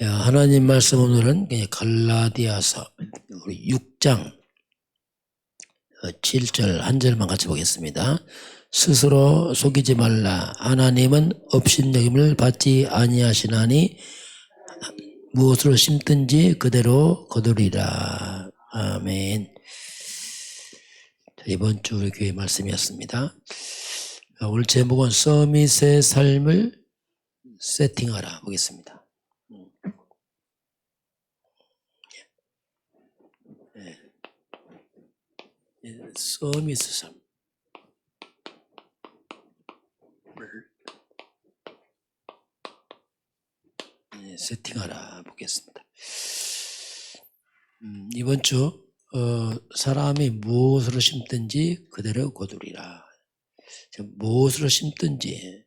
하나님 말씀 오늘은 갈라디아서 우리 6장 7절 한 절만 같이 보겠습니다. 스스로 속이지 말라. 하나님은 업신여김을 받지 아니하시나니 무엇으로 심든지 그대로 거두리라. 아멘. 이번 주 우리 교회 말씀이었습니다. 오늘 제목은 서밋의 삶을 세팅하라 보겠습니다. 서밋의 삶 세팅하라 보겠습니다. 이번 주 사람이 무엇으로 심든지 그대로 거두리라. 무엇으로 심든지.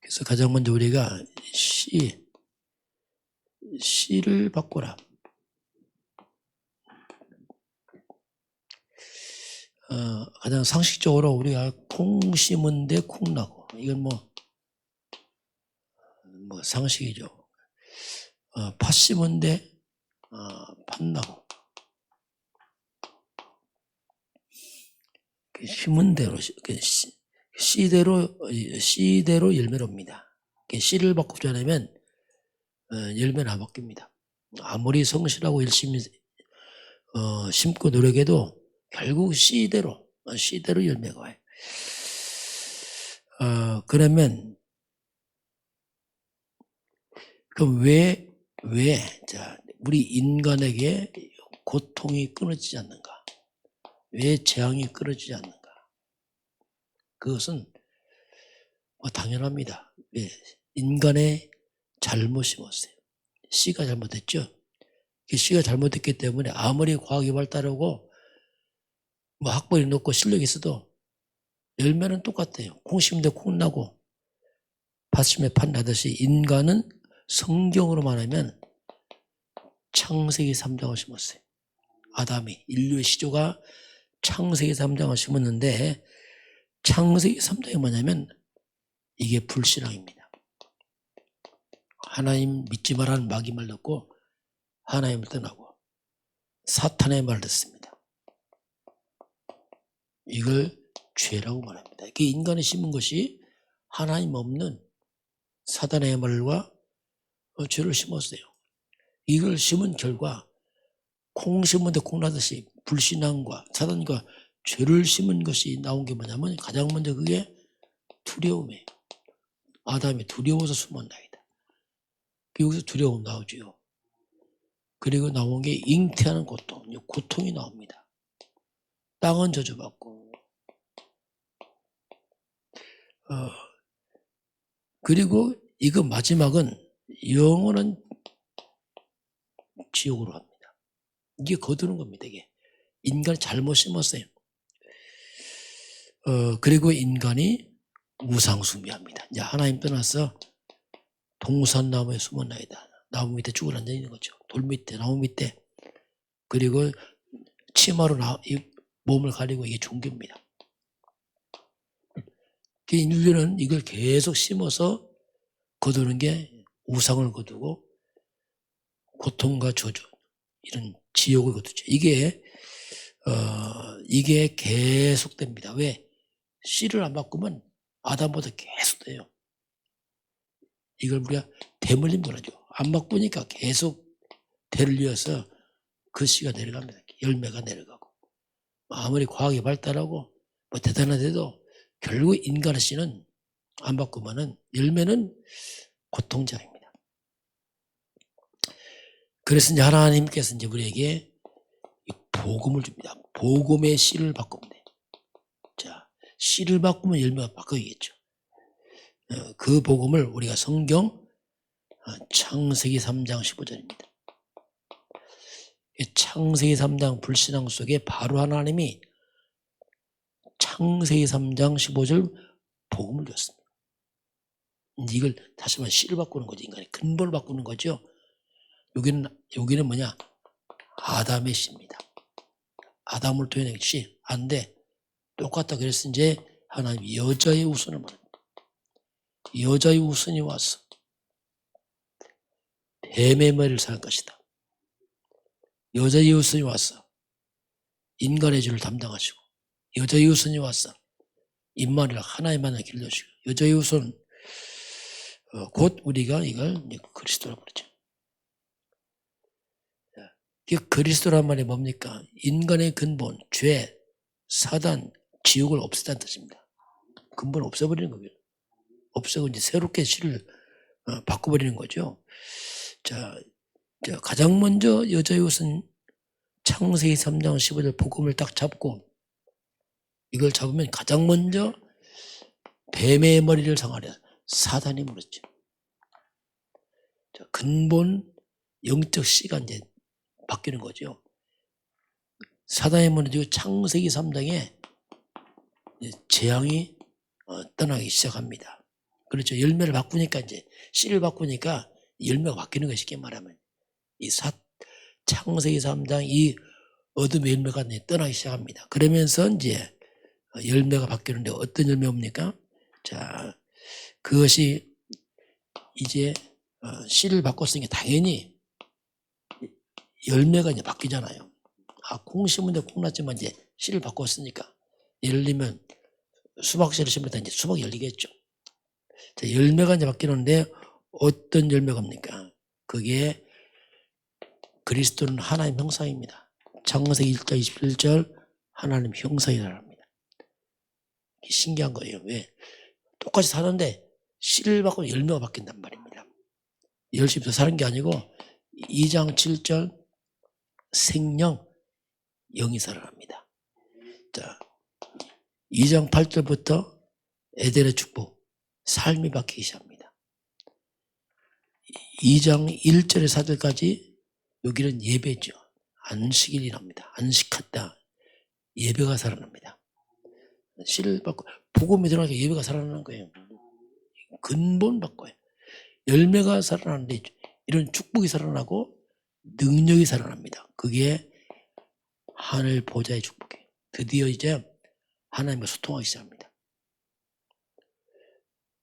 그래서 가장 먼저 우리가 씨를 바꾸라. 가장 상식적으로 우리가 콩 심은데 콩 나고, 이건 뭐 상식이죠. 팥 심은데 팥 나고, 심은 대로 씨대로 열매를 옵니다. 씨를 바꾸지 않으면 열매는 안 바뀝니다. 아무리 성실하고 열심히 심고 노력해도 결국 씨대로 열매가 와요. 그러면 그럼 왜 우리 인간에게 고통이 끊어지지 않는가? 왜 재앙이 끊어지지 않는가? 그것은 당연합니다. 왜? 인간의 잘못이었어요. 씨가 잘못됐죠. 씨가 잘못됐기 때문에 아무리 과학이 발달하고 학벌이 높고 실력이 있어도 열매는 똑같아요. 콩 심는데 콩 나고 팥 심에 팥 나듯이 인간은 성경으로 말하면 창세기 3장을 심었어요. 아담이, 인류의 시조가 창세기 3장을 심었는데, 창세기 3장이 뭐냐면 이게 불신앙입니다. 하나님 믿지 말라는 마귀 말 듣고 하나님을 떠나고 사탄의 말 듣습니다. 이걸 죄라고 말합니다. 이게 인간이 심은 것이 하나님 없는 사단의 말과 죄를 심었어요. 이걸 심은 결과 콩 심은데 콩 나듯이 불신앙과 사단과 죄를 심은 것이 나온 게 뭐냐면 가장 먼저 그게 두려움이에요. 아담이 두려워서 숨은 나이다. 여기서 두려움 나오죠. 그리고 나온 게 잉태하는 고통이 나옵니다. 땅은 저주받고 그리고 이거 마지막은 영원한 지옥으로 합니다. 이게 거두는 겁니다. 이게 인간이 잘못 심었어요. 그리고 인간이 우상숭배합니다. 이제 하나님 떠나서 동산나무에 숨은 나이다. 나무 밑에 죽을 앉아 있는 거죠. 돌 밑에, 나무 밑에. 그리고 치마로 몸을 가리고 이게 종교입니다. 인류는 이걸 계속 심어서 거두는 게 우상을 거두고 고통과 저주, 이런 지옥을 거두죠. 이게 계속됩니다. 왜? 씨를 안 바꾸면 아담보다 계속 돼요. 이걸 우리가 대물림도 하죠. 안 바꾸니까 계속 대를 이어서 그 씨가 내려갑니다. 열매가 내려가고. 아무리 과학이 발달하고 대단하대도 결국 인간의 씨는 안 바꾸면은 열매는 고통자입니다. 그래서 이제 하나님께서 이제 우리에게 복음을 줍니다. 복음의 씨를 바꾸면 돼요. 자, 씨를 바꾸면 열매가 바뀌겠죠. 그 복음을 우리가 성경 창세기 3장 15절입니다. 창세기 3장 불신앙 속에 바로 하나님이 창세기 3장 15절 복음을 줬습니다. 이걸 다시 말해 씨를 바꾸는 거죠. 인간의 근본을 바꾸는 거죠. 여기는 뭐냐? 아담의 씨입니다. 아담을 토해낸 씨. 안 돼. 똑같다. 그래서 이제 하나님 여자의 후손을 말합니다. 여자의 후손이 와서 뱀의 머리를 살 것이다. 여자 이웃선이 왔어. 인간의 죄를 담당하시고, 여자 이웃선이 왔어. 인마를 하나님만을 길러주시고, 여자 이웃은 곧 우리가 이걸 그리스도라고 그러죠. 이 그리스도란 말이 뭡니까? 인간의 근본, 죄, 사단, 지옥을 없애다는 뜻입니다. 근본 없애버리는 거예요. 없애고 이제 새롭게 씨를 바꿔버리는 거죠. 자, 가장 먼저 여자 이웃은 창세기 3장 15절 복음을 딱 잡고, 이걸 잡으면 가장 먼저 뱀의 머리를 상하려 사단이 물었죠. 자, 근본 영적 씨가 이제 바뀌는 거죠. 사단의 머리를 창세기 3장에 재앙이 떠나기 시작합니다. 그렇죠. 열매를 바꾸니까 이제 씨를 바꾸니까 열매가 바뀌는 거예요. 쉽게 말하면 이 창세기 3장 이 어둠의 열매가 이제 떠나기 시작합니다. 그러면서 이제 열매가 바뀌는데 어떤 열매입니까? 자, 그것이 이제 씨를 바꿨으니까 당연히 열매가 이제 바뀌잖아요. 콩 심은데 콩 났지만 이제 씨를 바꿨으니까 예를 들면 수박씨를 심으면 이제 수박이 열리겠죠. 자, 열매가 이제 바뀌는데 어떤 열매가입니까? 그게 그리스도는 하나님 형상입니다. 창세기 1장 21절 하나님 형상이라고 합니다. 신기한 거예요. 왜? 똑같이 사는데 씨를 바꾸면 열매가 바뀐단 말입니다. 열심히 더 사는 게 아니고 2장 7절 생명 영이 살아납니다. 자, 2장 8절부터 에덴의 축복 삶이 바뀌기 시작합니다. 2장 1절에 4절까지 여기는 예배죠. 안식일이랍니다. 안식했다. 예배가 살아납니다. 씨를 받고 복음이 들어가니까 예배가 살아나는 거예요. 근본 바꿔요. 열매가 살아나는데 이런 축복이 살아나고 능력이 살아납니다. 그게 하늘 보좌의 축복이에요. 드디어 이제 하나님과 소통하기 시작합니다.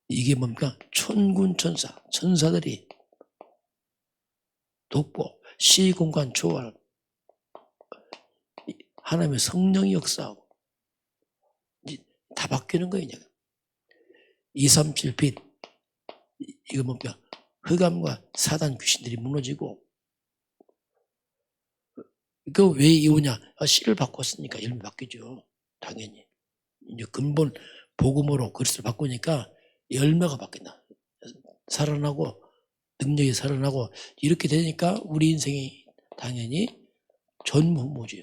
이게 뭡니까? 천군 천사, 천사들이 돕고 시공간 초월, 하나님의 성령이 역사하고 다 바뀌는 거예요. 237 빛, 이거 뭡니까? 흑암과 사단 귀신들이 무너지고, 그 왜 이오냐? 씨를 바꿨으니까 열매 바뀌죠. 당연히. 이제 근본 복음으로 그리스도를 바꾸니까 열매가 바뀐다. 살아나고 능력이 살아나고 이렇게 되니까 우리 인생이 당연히 전무후무지요.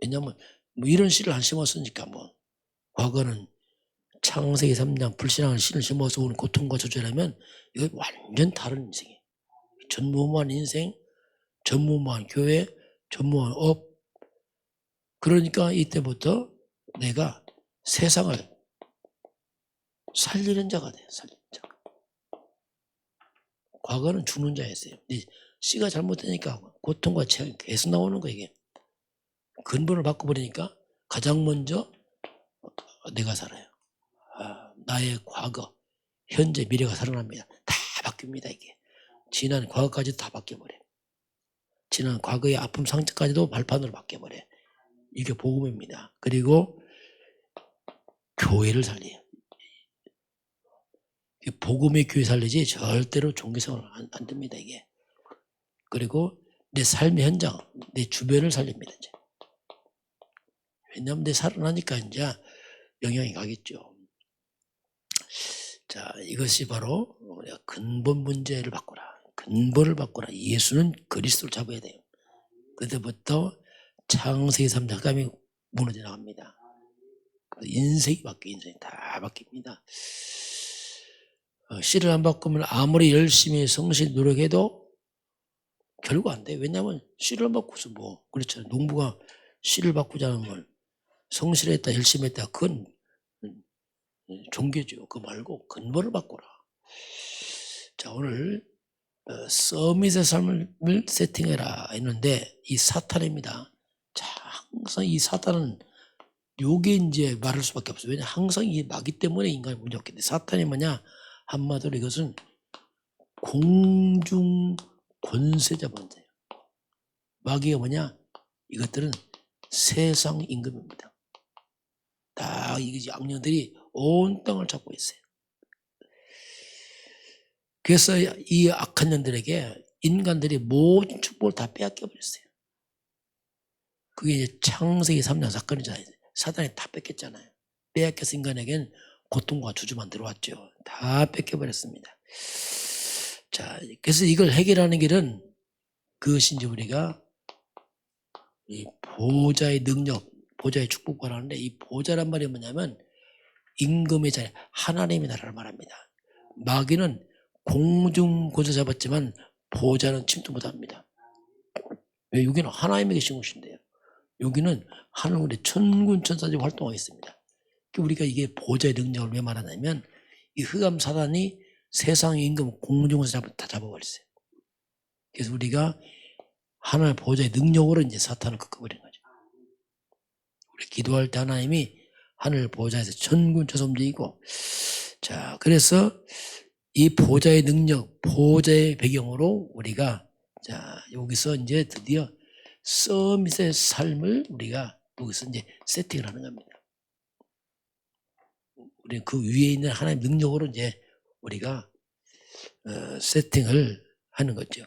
왜냐하면 뭐 이런 씨를 안 심었으니까 뭐 과거는 창세기 3장 불신앙을 씨를 심어서 오는 고통과 저주라면 이거 완전 다른 인생이에요. 전무후무한 인생, 전무후무한 교회, 전무후무한 업. 그러니까 이때부터 내가 세상을 살리는 자가 돼요. 살리는 자. 과거는 죽는 자였어요. 근데 씨가 잘못되니까 고통과 재앙이 계속 나오는 거예요. 이게. 근본을 바꿔버리니까 가장 먼저 내가 살아요. 나의 과거, 현재, 미래가 살아납니다. 다 바뀝니다. 이게. 지난 과거까지 다 바뀌어버려요. 지난 과거의 아픔 상처까지도 발판으로 바뀌어버려요. 이게 복음입니다. 그리고 교회를 살려요. 복음의 교회 살리지 절대로 종교생활 안 됩니다. 이게. 그리고 내 삶의 현장, 내 주변을 살립니다. 이제. 왜냐하면 내 살아나니까 이제 영향이 가겠죠. 자, 이것이 바로 우리가 근본 문제를 바꾸라. 근본을 바꾸라. 예수는 그리스도를 잡아야 돼요. 그때부터 창세기 3장 감이 무너져 나갑니다. 인생이 바뀌어. 인생이 다 바뀝니다. 씨를 안 바꾸면 아무리 열심히 성실히 노력해도 결국 안 돼요. 왜냐하면 씨를 안 바꾸서 뭐 그렇잖아요. 농부가 씨를 바꾸자는 걸 성실했다 열심히 했다 그건 종교죠. 그거 말고 근본을 바꾸라. 자, 오늘 서밋의 삶을 세팅해라 했는데 이 사탄입니다. 자, 항상 이 사탄은 요게 이제 말할 수밖에 없어요. 왜냐하면 항상 이 마귀 때문에 인간이 문제없기 때문에. 사탄이 뭐냐? 한마디로 이것은 공중 권세자본자예요. 마귀가 뭐냐? 이것들은 세상 임금입니다. 딱 이 악령들이 온 땅을 잡고 있어요. 그래서 이 악한 년들에게 인간들이 모든 축복을 다 빼앗겨 버렸어요. 그게 이제 창세기 3년 사건이잖아요. 사단이 다 뺏겼잖아요. 빼앗겨서 인간에겐 고통과 저주만 들어왔죠. 다 뺏겨버렸습니다. 자, 그래서 이걸 해결하는 길은 그것이 이제 우리가 이 보좌의 능력, 보좌의 축복을 하는데, 이 보좌란 말이 뭐냐면 임금의 자리, 하나님의 나라를 말합니다. 마귀는 공중 고자 잡았지만 보좌는 침투 못합니다. 왜? 여기는 하나님이 계신 곳인데요. 여기는 하늘의 천군 천사들이 활동하고 있습니다. 우리가 이게 보좌의 능력을 왜 말하냐면, 이 흑암 사단이 세상의 임금 공중에서 다 잡아버렸어요. 그래서 우리가 하나님의 보좌의 능력으로 이제 사탄을 꺾어버린 거죠. 우리 기도할 때 하나님이 하늘 보좌에서 천군 천사 움직이고, 자, 그래서 이 보좌의 능력, 보좌의 배경으로 우리가, 자, 여기서 이제 드디어 서밋의 삶을 우리가 여기서 이제 세팅을 하는 겁니다. 우리는 그 위에 있는 하나님의 능력으로 이제 우리가 세팅을 하는 거죠.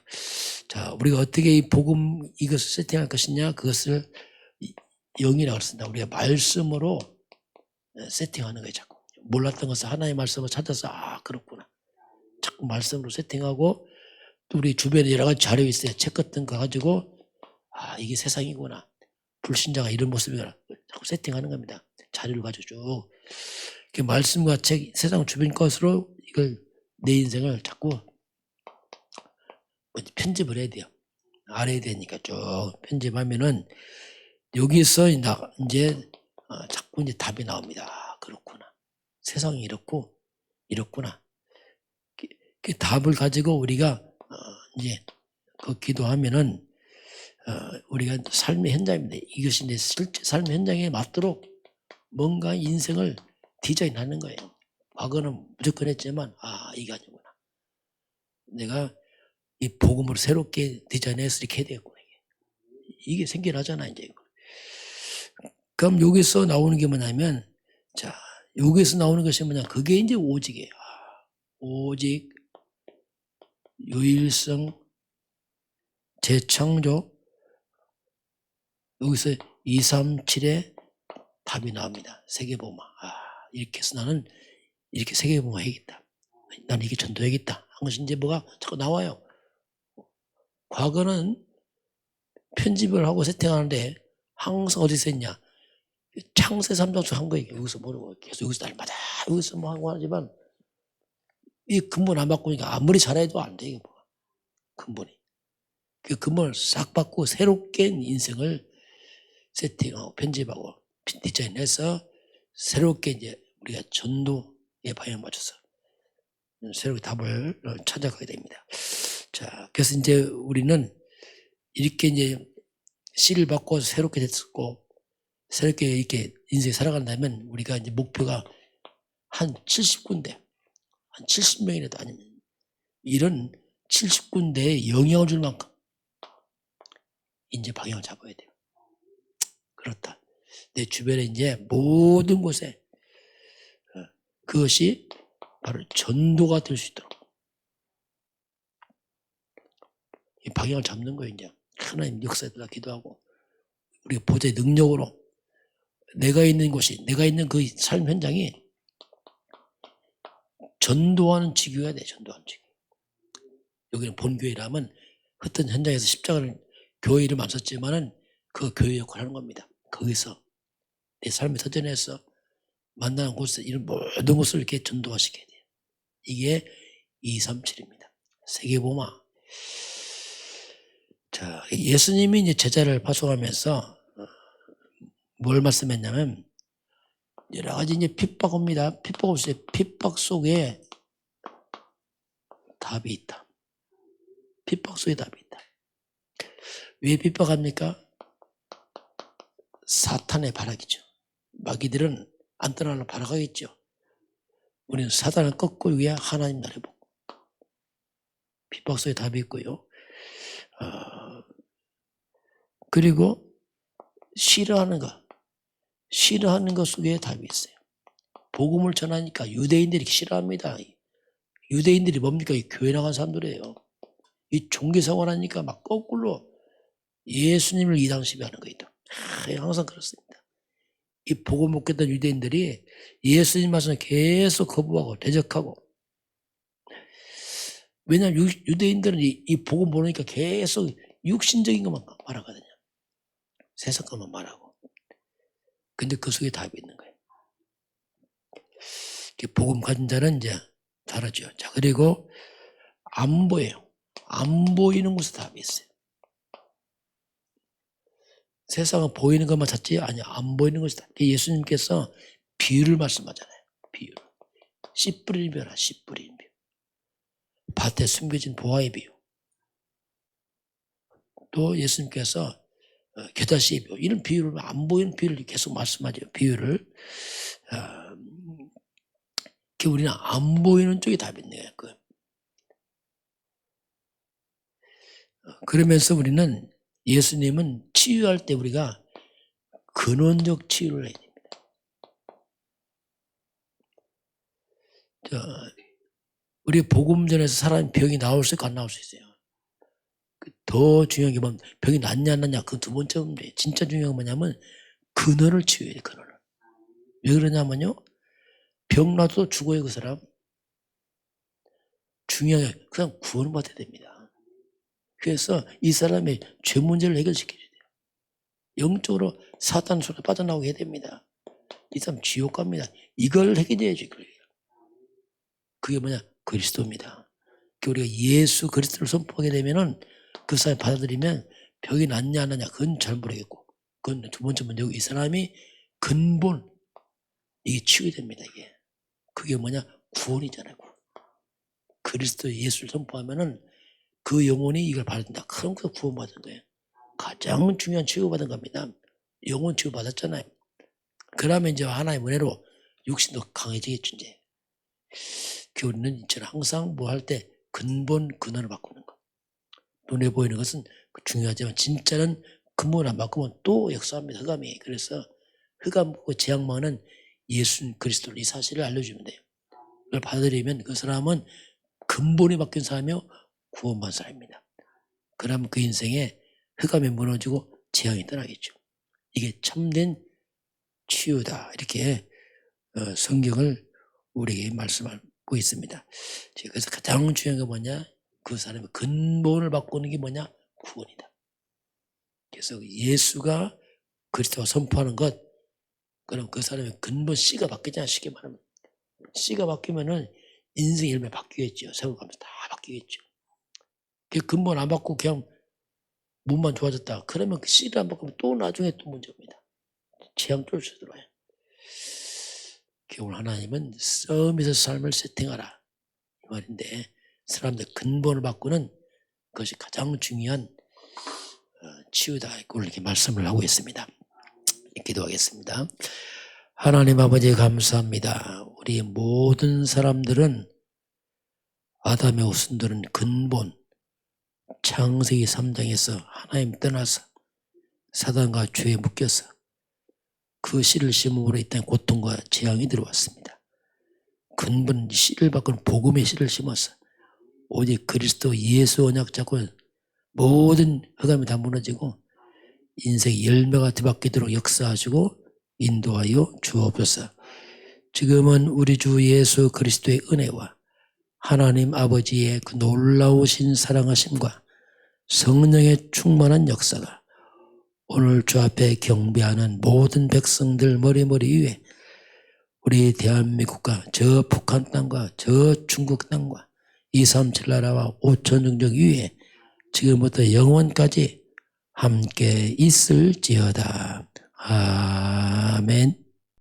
자, 우리가 어떻게 이 복음 이것을 세팅할 것이냐, 그것을 영이라고 쓴다. 우리가 말씀으로 세팅하는 거예요. 자꾸 몰랐던 것을 하나님의 말씀을 찾아서, 아, 그렇구나. 자꾸 말씀으로 세팅하고, 또 우리 주변에 여러 가지 자료 있어요. 책 같은 거 가지고, 아, 이게 세상이구나. 불신자가 이런 모습이구나. 자꾸 세팅하는 겁니다. 자료를 가지고 쭉. 말씀과 책, 세상 주변 것으로 이걸 내 인생을 자꾸 편집을 해야 돼요. 알아야 되니까 쭉 편집하면은 여기서 이제 자꾸 이제 답이 나옵니다. 아, 그렇구나. 세상이 이렇고 이렇구나. 그 답을 가지고 우리가 이제 그 기도하면은 우리가 삶의 현장입니다. 이것이 내 실제 삶의 현장에 맞도록 뭔가 인생을 디자인하는 거예요. 과거는 무조건 했지만, 아, 이게 아니구나. 내가 이 복음으로 새롭게 디자인해서 이렇게 해야 되겠구나. 이게 생겨나잖아, 이제. 그럼 여기서 나오는 게 뭐냐면, 자, 여기서 나오는 것이 뭐냐. 그게 이제 오직이에요. 오직, 유일성, 재창조, 여기서 237의 답이 나옵니다. 세계복음화. 아, 이렇게 해서 나는 이렇게 세계복음화 해야겠다. 나는 이게 전도해야겠다. 한 것이 이제 뭐가 자꾸 나와요. 과거는 편집을 하고 세팅하는데 항상 어디서 했냐. 창세 3장수 한 거예요. 여기서 모르고 계속 여기서 날마다 여기서 뭐 하고 하지만 이 근본 안 바꾸니까 아무리 잘해도 안 돼. 이게 뭐 근본이. 그 근본을 싹 바꾸고 새롭게 인생을 세팅하고 편집하고 디자인해서 새롭게 이제 우리가 전도의 방향을 맞춰서 새롭게 답을 찾아가게 됩니다. 자, 그래서 이제 우리는 이렇게 이제 씨를 받고 새롭게 됐고 새롭게 이렇게 인생을 살아간다면 우리가 이제 목표가 한 70군데, 한 70명이라도 아니면 이런 70군데에 영향을 줄 만큼 이제 방향을 잡아야 돼요. 그렇다. 내 주변에 이제 모든 곳에 그것이 바로 전도가 될 수 있도록 이 방향을 잡는 거예요. 이제 하나님 역사에 따라 기도하고 우리가 보좌의 능력으로 내가 있는 곳이, 내가 있는 그 삶 현장이 전도하는 지교여야 돼. 전도하는 지교. 여기는 본교회라면 어떤 현장에서 십자가를 교회 이름 안 썼지만은 그 교회 역할을 하는 겁니다. 거기서 내 삶의 터전에서 만나는 곳에서 이런 모든 것을 이렇게 전도화시켜야 돼요. 이게 237입니다. 세계복음화. 자, 예수님이 이제 제자를 파송하면서 뭘 말씀했냐면 여러 가지 이제 핍박 옵니다. 핍박 없이 핍박 속에 답이 있다. 핍박 속에 답이 있다. 왜 핍박합니까? 사탄의 발악이죠. 마귀들은 안 떠나려 발악하겠죠. 우리는 사단을 꺾고 위해 하나님 나라를 보고 핍박 속에 답이 있고요. 그리고 싫어하는 것 속에 답이 있어요. 복음을 전하니까 유대인들이 싫어합니다. 유대인들이 뭡니까? 이 교회 나간 사람들이에요. 이 종교생활하니까 막 거꾸로 예수님을 이상시비하는 거예요. 항상 그렇습니다. 이 복음 못 듣던 유대인들이 예수님 말씀을 계속 거부하고 대적하고, 왜냐하면 유대인들은 이 복음 모르니까 계속 육신적인 것만 말하거든요. 세상 것만 말하고. 근데 그 속에 답이 있는 거예요. 복음 가진 자는 이제 다르죠. 자, 그리고 안 보여요. 안 보이는 곳에 답이 있어요. 세상은 보이는 것만 찾지 아니 안 보이는 것이다. 예수님께서 비유를 말씀하잖아요. 비유를. 씨 뿌리는 비유라. 씨 뿌리는 비유. 밭에 숨겨진 보화의 비유. 또 예수님께서 겨자씨의 비유. 이런 비유를 안 보이는 비유를 계속 말씀하죠. 비유를. 우리는 안 보이는 쪽에 답이 있는 거예요. 그러면서 우리는 예수님은 치유할 때 우리가 근원적 치유를 해야 됩니다. 우리 복음 전에서 사람이 병이 나올 수 있고 안 나올 수 있어요. 더 중요한 게 뭐냐면 병이 낫냐 안 낫냐 그 두 번째 문제. 진짜 중요한 건 뭐냐면 근원을 치유해야 돼요. 근원을. 왜 그러냐면요. 병 나도 죽어요 그 사람. 중요한 게 그냥 구원을 받아야 됩니다. 그래서 이 사람의 죄 문제를 해결시켜야 돼요. 영적으로 사탄 손에 빠져나오게 해야 됩니다. 이 사람 지옥 갑니다. 이걸 해결해야지. 그게 뭐냐? 그리스도입니다. 우리가 예수 그리스도를 선포하게 되면은 그 사람이 받아들이면 병이 낫냐 안 낫냐 그건 잘 모르겠고, 그건 두 번째 문제고, 이 사람이 근본 이게 치유됩니다. 이게 그게 뭐냐? 구원이잖아요. 그리스도 예수를 선포하면은 그 영혼이 이걸 받는다. 그럼 그 구원받은 거예요. 가장 중요한 치유받은 겁니다. 영혼 치유받았잖아요. 그러면 이제 하나의 은혜로 육신도 강해지겠죠. 이제 우리는 저는 항상 뭐 할 때 근원을 바꾸는 거. 눈에 보이는 것은 중요하지만 진짜는 근본을 안 바꾸면 또 역사합니다. 흑암이. 그래서 흑암과 재앙만은 예수 그리스도 이 사실을 알려주면 돼요. 그걸 받아들이면 그 사람은 근본이 바뀐 사람이요 구원받은 사람입니다. 그러면 그 인생에 흑암이 무너지고 재앙이 떠나겠죠. 이게 참된 치유다. 이렇게 성경을 우리에게 말씀하고 있습니다. 그래서 가장 중요한 게 뭐냐? 그 사람의 근본을 바꾸는 게 뭐냐? 구원이다. 그래서 예수가 그리스도가 선포하는 것, 그럼 그 사람의 근본 씨가 바뀌잖아. 쉽게 말하면 씨가 바뀌면은 인생 열매 바뀌겠죠. 세워가면서 다 바뀌겠죠. 그 근본 안 바꾸고 그냥 몸만 좋아졌다. 그러면 그 씨를 안 바꾸면 또 나중에 또 문제입니다. 재앙 쫄수 들어와요. 오늘 하나님은 썸에서 삶을 세팅하라 이 말인데, 사람들 근본을 바꾸는 것이 가장 중요한 치유다. 오늘 이렇게 말씀을 하고 있습니다. 기도하겠습니다. 하나님 아버지 감사합니다. 우리 모든 사람들은 아담의 후손들은 근본 창세기 3장에서 하나님 떠나서 사단과 죄에 묶여서 그 씨를 심음으로 이 땅에 고통과 재앙이 들어왔습니다. 근본 씨를 바꾸는 복음의 씨를 심어서 오직 그리스도 예수 언약 잡고 모든 흑암이 다 무너지고 인생의 열매가 뒤바뀌도록 역사하시고 인도하여 주옵소서. 지금은 우리 주 예수 그리스도의 은혜와 하나님 아버지의 그 놀라우신 사랑하심과 성령의 충만한 역사가 오늘 주 앞에 경배하는 모든 백성들 머리 위에 우리 대한민국과 저 북한 땅과 저 중국 땅과 237 나라와 5천 종족 위에 지금부터 영원까지 함께 있을지어다. 아멘.